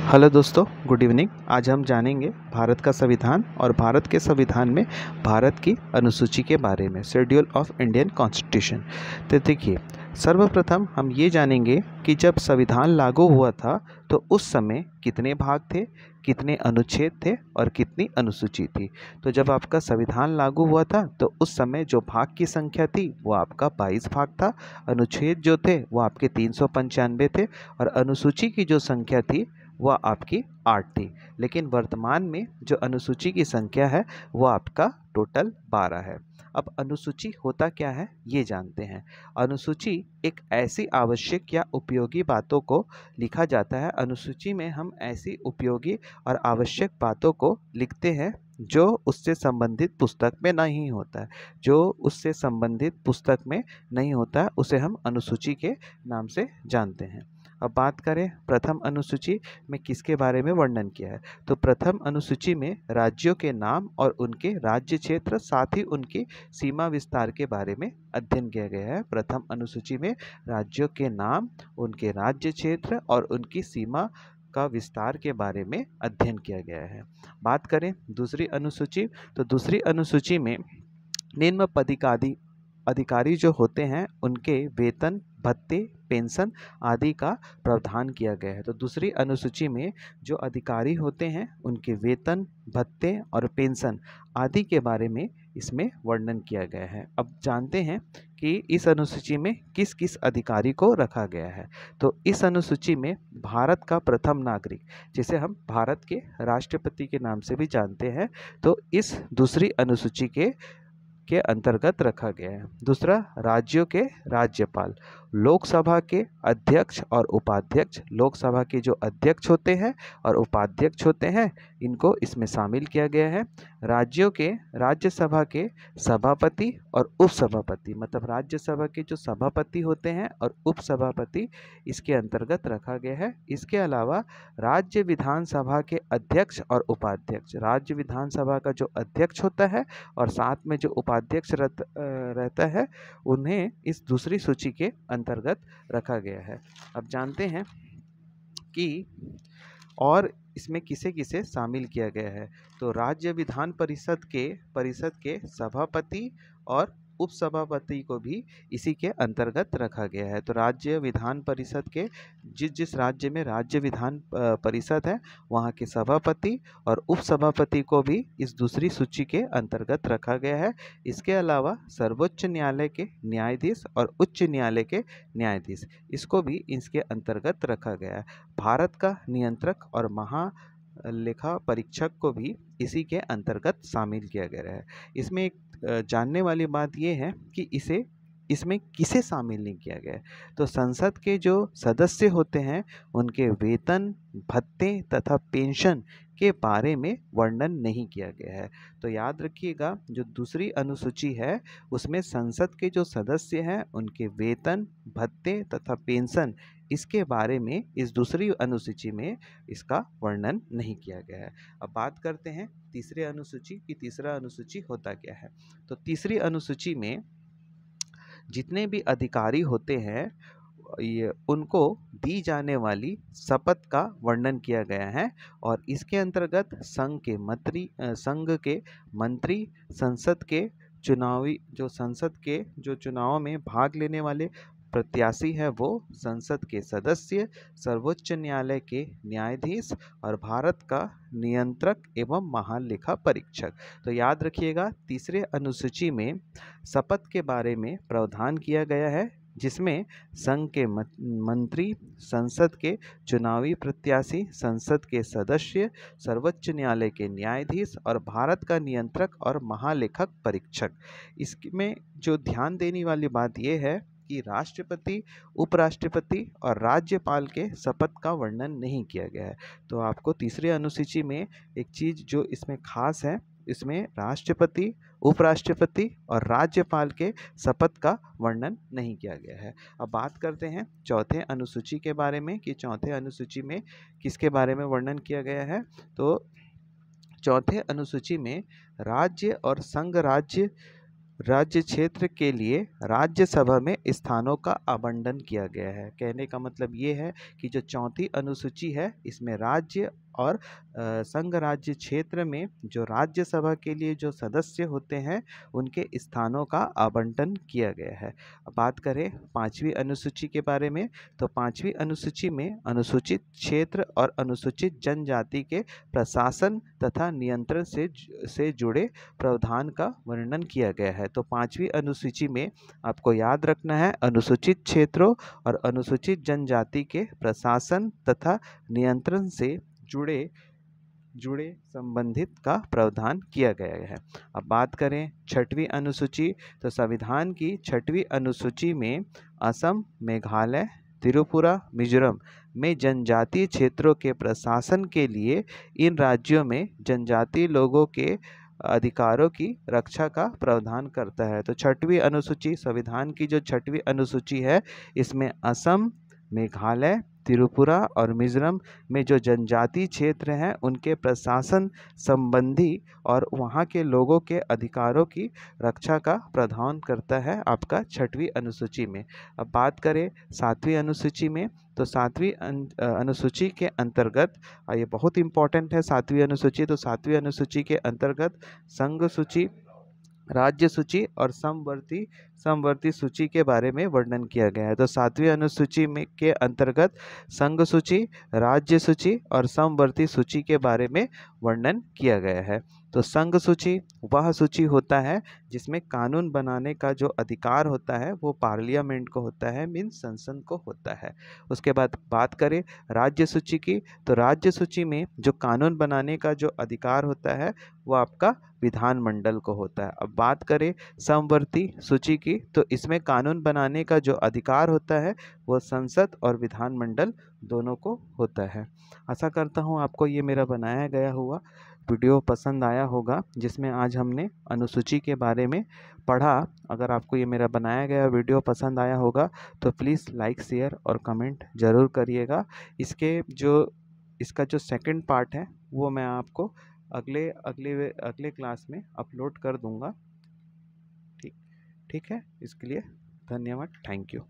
Hello दोस्तों, good evening. आज हम जानेंगे भारत का संविधान और भारत के संविधान में भारत की अनुसूची के बारे में, शेड्यूल ऑफ इंडियन कॉन्स्टिट्यूशन। तो देखिए, सर्वप्रथम हम ये जानेंगे कि जब संविधान लागू हुआ था तो उस समय कितने भाग थे, कितने अनुच्छेद थे और कितनी अनुसूची थी। तो जब आपका संविधान लागू हुआ था तो उस समय जो भाग की संख्या थी वो आपका 22 भाग था, अनुच्छेद जो थे वो आपके 395 थे और अनुसूची की जो संख्या थी वह आपकी 8 थी। लेकिन वर्तमान में जो अनुसूची की संख्या है वो आपका टोटल 12 है। अब अनुसूची होता क्या है ये जानते हैं। अनुसूची एक ऐसी आवश्यक या उपयोगी बातों को लिखा जाता है। अनुसूची में हम ऐसी उपयोगी और आवश्यक बातों को लिखते हैं जो उससे संबंधित पुस्तक में नहीं होता है। जो उससे संबंधित पुस्तक में नहीं होता है उसे हम अनुसूची के नाम से जानते हैं। अब बात करें प्रथम अनुसूची में किसके बारे में वर्णन किया है, तो प्रथम अनुसूची में राज्यों के नाम और उनके राज्य क्षेत्र साथ ही उनकी सीमा विस्तार के बारे में अध्ययन किया गया है। प्रथम अनुसूची में राज्यों के नाम, उनके राज्य क्षेत्र और उनकी सीमा का विस्तार के बारे में अध्ययन किया गया है। बात करें दूसरी अनुसूची, तो दूसरी अनुसूची में निम्न पदाधिकारी अधिकारी जो होते हैं उनके वेतन, भत्ते, पेंशन आदि का प्रावधान किया गया है। तो दूसरी अनुसूची में जो अधिकारी होते हैं उनके वेतन, भत्ते और पेंशन आदि के बारे में इसमें वर्णन किया गया है। अब जानते हैं कि इस अनुसूची में किस किस अधिकारी को रखा गया है। तो इस अनुसूची में भारत का प्रथम नागरिक, जिसे हम भारत के राष्ट्रपति के नाम से भी जानते हैं, तो इस दूसरी अनुसूची के अंतर्गत रखा गया है। दूसरा, राज्यों के राज्यपाल, लोकसभा के अध्यक्ष और उपाध्यक्ष, लोकसभा के जो अध्यक्ष होते हैं और उपाध्यक्ष होते हैं इनको इसमें शामिल किया गया है। राज्यों के राज्यसभा के सभापति और उपसभापति, मतलब राज्यसभा के जो सभापति होते हैं और उपसभापति इसके अंतर्गत रखा गया है। इसके अलावा राज्य विधानसभा के अध्यक्ष और उपाध्यक्ष, राज्य विधानसभा का जो अध्यक्ष होता है और साथ में जो उपाध्यक्ष रहता है उन्हें इस दूसरी सूची के अंतर्गत रखा गया है। अब जानते हैं कि और इसमें किसे किसे शामिल किया गया है। तो राज्य विधान परिषद के सभापति और उपसभापति को भी इसी के अंतर्गत रखा गया है। तो राज्य विधान परिषद के जिस राज्य में राज्य विधान परिषद है वहाँ के सभापति और उपसभापति को भी इस दूसरी सूची के अंतर्गत रखा गया है। इसके अलावा सर्वोच्च न्यायालय के न्यायाधीश और उच्च न्यायालय के न्यायाधीश, इसको भी इसके अंतर्गत रखा गया है। भारत का नियंत्रक और महालेखा परीक्षक को भी इसी के अंतर्गत शामिल किया गया है। इसमें एक जानने वाली बात यह है कि इसमें किसे शामिल नहीं किया गया है। तो संसद के जो सदस्य होते हैं उनके वेतन, भत्ते तथा पेंशन के बारे में वर्णन नहीं किया गया है। तो याद रखिएगा, जो दूसरी अनुसूची है उसमें संसद के जो सदस्य हैं उनके वेतन, भत्ते तथा पेंशन इसके बारे में इस दूसरी अनुसूची में इसका वर्णन नहीं किया गया है। अब बात करते हैं तीसरी अनुसूची की तीसरा अनुसूची होता क्या है। तो तीसरी अनुसूची में जितने भी अधिकारी होते हैं ये उनको दी जाने वाली शपथ का वर्णन किया गया है और इसके अंतर्गत संघ के मंत्री, संसद के जो चुनाव में भाग लेने वाले प्रत्याशी है वो, संसद के सदस्य, सर्वोच्च न्यायालय के न्यायाधीश और भारत का नियंत्रक एवं महालेखा परीक्षक। तो याद रखिएगा, तीसरे अनुसूची में शपथ के बारे में प्रावधान किया गया है जिसमें संघ के मंत्री, संसद के चुनावी प्रत्याशी, संसद के सदस्य, सर्वोच्च न्यायालय के न्यायाधीश और भारत का नियंत्रक और महालेखक परीक्षक। इसमें जो ध्यान देने वाली बात यह है कि राष्ट्रपति, उपराष्ट्रपति और राज्यपाल के शपथ का वर्णन नहीं किया गया है। तो आपको तीसरी अनुसूची में एक चीज़ जो इसमें खास है, इसमें राष्ट्रपति, उपराष्ट्रपति और राज्यपाल के शपथ का वर्णन नहीं किया गया है। अब बात करते हैं चौथे अनुसूची के बारे में कि चौथे अनुसूची में किसके बारे में वर्णन किया गया है। तो चौथे अनुसूची में राज्य और संघ राज्य राज्य क्षेत्र के लिए राज्यसभा में स्थानों का आवंटन किया गया है। कहने का मतलब ये है कि जो चौथी अनुसूची है इसमें राज्य और संघ राज्य क्षेत्र में जो राज्यसभा के लिए जो सदस्य होते हैं उनके स्थानों का आवंटन किया गया है। अब बात करें पांचवी अनुसूची के बारे में, तो पांचवी अनुसूची में अनुसूचित क्षेत्र और अनुसूचित जनजाति के प्रशासन तथा नियंत्रण से जुड़े प्रावधान का वर्णन किया गया है। तो पांचवी अनुसूची में आपको याद रखना है अनुसूचित क्षेत्रों और अनुसूचित जनजाति के प्रशासन तथा नियंत्रण से जुड़े संबंधित का प्रावधान किया गया है। अब बात करें छठवीं अनुसूची, तो संविधान की छठवीं अनुसूची में असम, मेघालय, त्रिपुरा, मिजोरम में जनजातीय क्षेत्रों के प्रशासन के लिए इन राज्यों में जनजातीय लोगों के अधिकारों की रक्षा का प्रावधान करता है। तो छठवीं अनुसूची, संविधान की जो छठवीं अनुसूची है इसमें असम, मेघालय, त्रिपुरा और मिजोरम में जो जनजातीय क्षेत्र हैं उनके प्रशासन संबंधी और वहाँ के लोगों के अधिकारों की रक्षा का प्रावधान करता है आपका छठवीं अनुसूची में। अब बात करें सातवीं अनुसूची में, तो सातवीं अनुसूची के अंतर्गत ये बहुत इंपॉर्टेंट है सातवीं अनुसूची। तो सातवीं अनुसूची के अंतर्गत संघ सूची, राज्य सूची और समवर्ती सूची के बारे में वर्णन किया गया है। तो सातवीं अनुसूची में के अंतर्गत संघ सूची, राज्य सूची और समवर्ती सूची के बारे में वर्णन किया गया है। तो संघ सूची वह सूची होता है जिसमें कानून बनाने का जो अधिकार होता है वो पार्लियामेंट को होता है, मीन्स संसद को होता है। उसके बाद बात करें राज्य सूची की, तो राज्य सूची में जो कानून बनाने का जो अधिकार होता है वो आपका विधानमंडल को होता है। अब बात करें समवर्ती सूची की, तो इसमें कानून बनाने का जो अधिकार होता है वो संसद और विधानमंडल दोनों को होता है। आशा करता हूँ आपको ये मेरा बनाया गया हुआ वीडियो पसंद आया होगा, जिसमें आज हमने अनुसूची के बारे में पढ़ा। अगर आपको ये मेरा बनाया गया वीडियो पसंद आया होगा तो प्लीज़ लाइक, शेयर और कमेंट ज़रूर करिएगा। इसका जो सेकंड पार्ट है वो मैं आपको अगले क्लास में अपलोड कर दूंगा। ठीक ठीक है, इसके लिए धन्यवाद, थैंक यू।